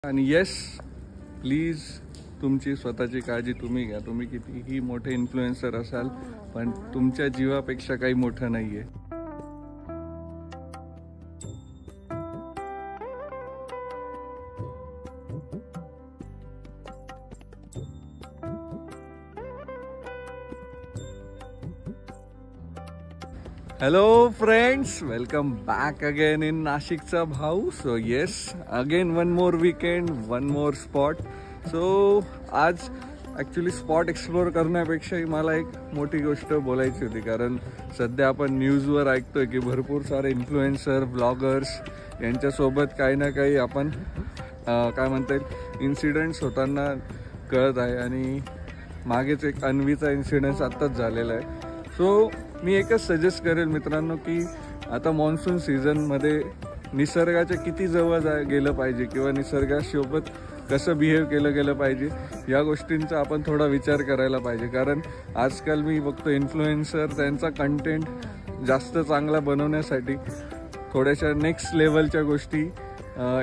आणि yes, please तुमची स्वतःची काळजी तुम्ही घ्या. तुम्ही कितीही मोठे इन्फ्लुएन्सर असाल पण तुमच्या जीवापेक्षा काही मोठं नाहीये. Hello friends, welcome back again in नाशिकचा भाऊ. So yes, again one more weekend, one more spot. So आज ॲक्च्युली स्पॉट एक्सप्लोर करण्यापेक्षाही मला एक मोठी गोष्ट बोलायची होती, कारण सध्या आपण न्यूजवर ऐकतोय की भरपूर सारे इन्फ्लुएन्सर ब्लॉगर्स यांच्यासोबत काही ना काही आपण काय म्हणता येईल इन्सिडेंट्स होताना कळत आहे. आणि मागेच एक अन्वीचा इन्सिडेंट आत्ताच झालेला आहे. सो मी एकच सजेस्ट करेल मित्रांनो की आता मॉन्सून सीझनमध्ये निसर्गाच्या किती जवळ गेलं पाहिजे किंवा निसर्गासोबत कसं बिहेव केलं गेलं पाहिजे या गोष्टींचा आपण थोडा विचार करायला पाहिजे. कारण आजकाल मी बघतो इन्फ्लुएन्सर त्यांचा कंटेंट जास्त चांगला बनवण्यासाठी थोड्याशा नेक्स्ट लेवलच्या गोष्टी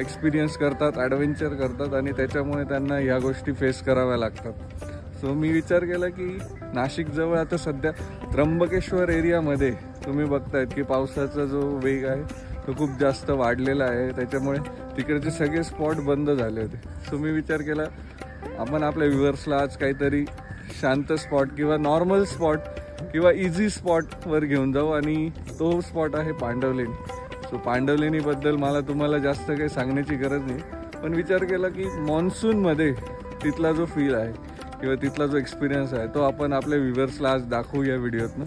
एक्सपिरियन्स करतात, ॲडव्हेंचर करतात आणि त्याच्यामुळे त्यांना ह्या गोष्टी फेस कराव्या लागतात. सो मी विचार केला की नाशिकजवळ आता सध्या त्र्यंबकेश्वर एरियामध्ये तुम्ही बघतायत की पावसाचा जो वेग आहे तो खूप जास्त वाढलेला आहे. त्याच्यामुळे तिकडचे सगळे स्पॉट बंद झाले होते. सो मी विचार केला आपण आपल्या व्ह्युअर्सला आज काहीतरी शांत स्पॉट किंवा नॉर्मल स्पॉट किंवा इझी स्पॉटवर घेऊन जाऊ आणि तो स्पॉट आहे पांडवलेणी. सो पांडवलेणीबद्दल मला तुम्हाला जास्त काही सांगण्याची गरज नाही, पण विचार केला की मॉन्सूनमध्ये तिथला जो फील आहे किंवा तिथला जो एक्सपिरियन्स आहे तो आपण आपल्या व्ह्युअर्सला आज दाखवू या व्हिडिओतनं.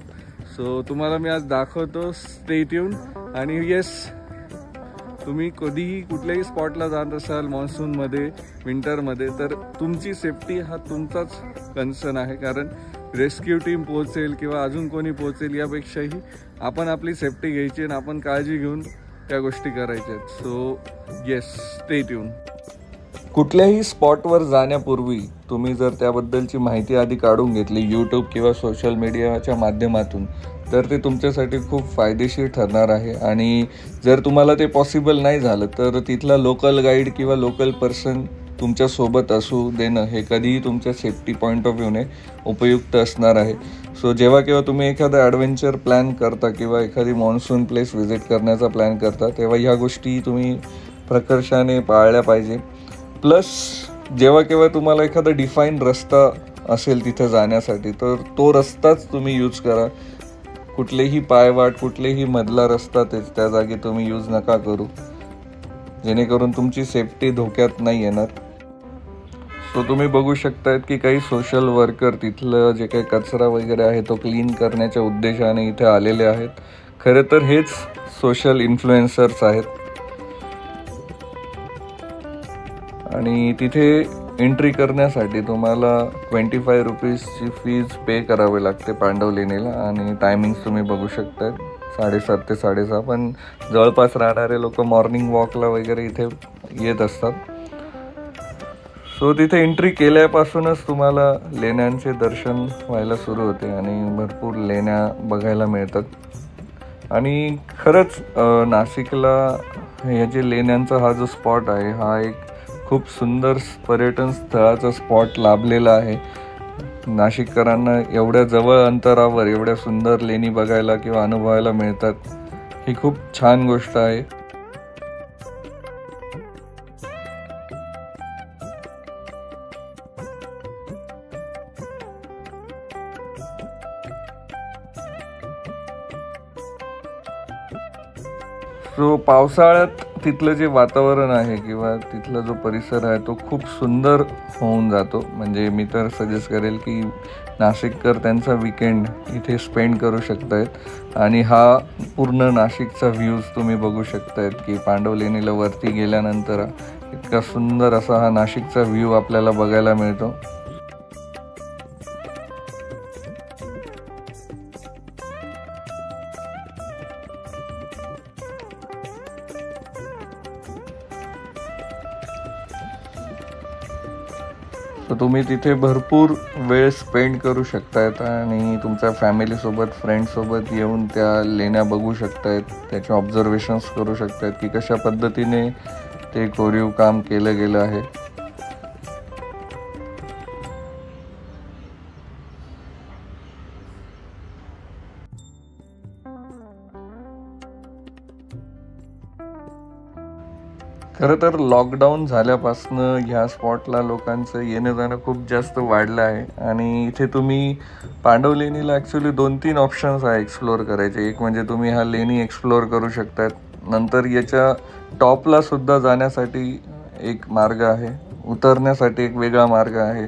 सो तुम्हाला मी आज दाखवतो, स्टे ट्यून. आणि येस, तुम्ही कधीही कुठल्याही स्पॉटला जात असाल मॉन्सूनमध्ये विंटरमध्ये तर तुमची सेफ्टी हा तुमचाच कन्सर्न आहे. कारण रेस्क्यू टीम पोहोचेल किंवा अजून कोणी पोहोचेल यापेक्षाही आपण आपली सेफ्टी घ्यायची आणि आपण काळजी घेऊन त्या गोष्टी करायच्या आहेत. So yes, stay tune. कुठल्याही स्पॉटवर जाण्यापूर्वी तुम्ही जर त्याबद्दलची माहिती आधी काढून घेतली यूट्यूब किंवा सोशल मीडियाच्या माध्यमातून तर ते तुमच्यासाठी खूप फायदेशीर ठरणार आहे. आणि जर तुम्हाला ते पॉसिबल नाही झालं तर तिथला लोकल गाईड किंवा लोकल पर्सन तुमच्यासोबत असू देणं हे कधीही तुमच्या सेफ्टी पॉईंट ऑफ व्ह्यूने उपयुक्त असणार आहे. सो जेव्हा केव्हा तुम्ही एखादा ॲडव्हेंचर प्लॅन करता किंवा एखादी मॉन्सून प्लेस व्हिजिट करण्याचा प्लॅन करता तेव्हा ह्या गोष्टी तुम्ही प्रकर्षाने पाळल्या पाहिजे. प्लस जेव्हा केव्हा तुम्हाला एखादा डिफाईन रस्ता असेल तिथे जाण्यासाठी तर तो रस्ताच तुम्ही यूज करा. कुठलेही पायवाट, कुठलेही मधला रस्ता त्या जागी तुम्ही यूज नका करू, जेणेकरून तुमची सेफ्टी धोक्यात नाही येणार. सो तुम्ही बघू शकतायत की काही सोशल वर्कर तिथलं जे काही कचरा वगैरे आहे तो क्लीन करण्याच्या उद्देशाने इथे आलेले आहेत. खरं तर हेच सोशल इन्फ्लुएन्सर्स आहेत. आणि तिथे एंट्री करण्यासाठी तुम्हाला 25 रुपीजची फीज पे करावी लागते पांडवलेणीला. आणि टायमिंग्स तुम्ही बघू शकताय 7:30 ते 6:30. पण जवळपास राहणारे लोक मॉर्निंग वॉकला वगैरे इथे येत असतात. सो तिथे एंट्री केल्यापासूनच तुम्हाला लेण्यांचे दर्शन व्हायला सुरू होते आणि भरपूर लेण्या बघायला मिळतात. आणि खरंच नाशिकला ह्या जे लेण्यांचा हा जो स्पॉट आहे हा एक खूप सुंदर पर्यटन स्थळाचा स्पॉट लाभलेला आहे. नाशिककरांना एवढ्या जवळ अंतरावर एवढ्या सुंदर लेणी बघायला किंवा अनुभवायला मिळतात, ही खूप छान गोष्ट आहे. सो पावसाळ्यात तिथलं जे वातावरण आहे किंवा तिथला जो परिसर आहे तो खूप सुंदर होऊन जातो. म्हणजे मी तर सजेस्ट करेल की नाशिककर त्यांचा विकेंड इथे स्पेंड करू शकतायत. आणि हा पूर्ण नाशिकचा व्ह्यूज तुम्ही बघू शकतायत की पांडवलेणीला वरती गेल्यानंतर इतका सुंदर असा हा नाशिकचा व्ह्यू आपल्याला बघायला मिळतो. तर तुम्ही तिथे भरपूर वेळ स्पेंड करू शकतायत आणि तुमच्या फॅमिलीसोबत, फ्रेंड्ससोबत येऊन त्या लेण्या बघू शकतायत, त्याचे ऑब्झर्वेशन्स करू शकतायत की कशा पद्धतीने ते कोरीव काम केलं गेलं आहे. खरं तर लॉकडाऊन झाल्यापासनं ह्या स्पॉटला लोकांचं येणं जाणं खूप जास्त वाढलं आहे आणि इथे तुम्ही पांडव लेणीला ॲक्च्युली 2-3 ऑप्शन्स आहे एक्सप्लोअर करायचे. एक म्हणजे तुम्ही हा लेणी एक्सप्लोअर करू शकतात, नंतर याच्या टॉपला सुद्धा जाण्यासाठी एक मार्ग आहे, उतरण्यासाठी एक वेगळा मार्ग आहे,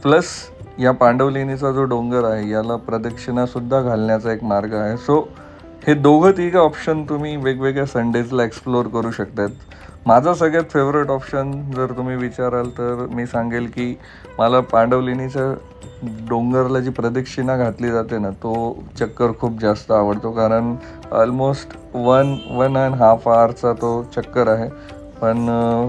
प्लस या पांडव लेणीचा जो डोंगर आहे याला प्रदक्षिणासुद्धा घालण्याचा एक मार्ग आहे. सो हे तिघं ऑप्शन तुम्ही वेगवेगळ्या संडेजला एक्सप्लोअर करू शकतात. माझा सगळ्यात फेवरेट ऑप्शन जर तुम्ही विचाराल तर मी सांगेल की मला पांडव लेणीच्या डोंगरला जी प्रदक्षिणा घातली जाते ना, तो चक्कर खूप जास्त आवडतो. कारण ऑलमोस्ट 1.5 आवरचा तो चक्कर आहे, पण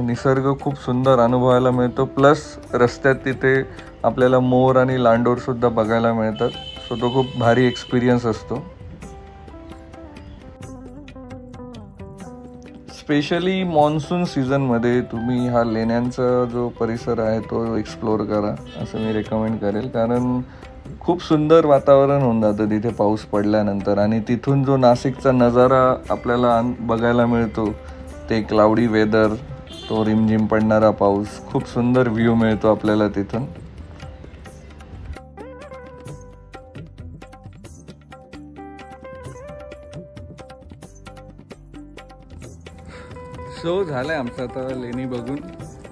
निसर्ग खूप सुंदर अनुभवायला मिळतो. प्लस रस्त्यात तिथे आपल्याला मोर आणि लांडोरसुद्धा बघायला मिळतात. सो तो खूप भारी एक्सपिरियन्स असतो. स्पेशली मॉन्सून सीझनमध्ये तुम्ही हा लेण्यांचा जो परिसर आहे तो एक्सप्लोअर करा असं मी रेकमेंड करेल. कारण खूप सुंदर वातावरण होऊन जातं तिथे पाऊस पडल्यानंतर, आणि तिथून जो नाशिकचा नजारा आपल्याला बघायला मिळतो, ते क्लाउडी वेदर, तो रिमझिम पडणारा पाऊस, खूप सुंदर व्ह्यू मिळतो आपल्याला तिथून. सो झालंय आमचं आता लेणी बघून,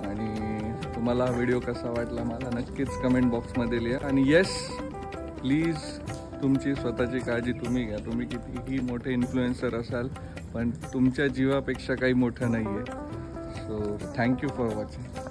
आणि तुम्हाला हा व्हिडिओ कसा वाटला मला नक्कीच कमेंट बॉक्समध्ये लिहा. आणि येस, प्लीज तुमची स्वतःची काळजी तुम्ही घ्या. तुम्ही कितीही मोठे इन्फ्लुएन्सर असाल पण तुमच्या जीवापेक्षा काही मोठं नाही आहे. So thank you for watching.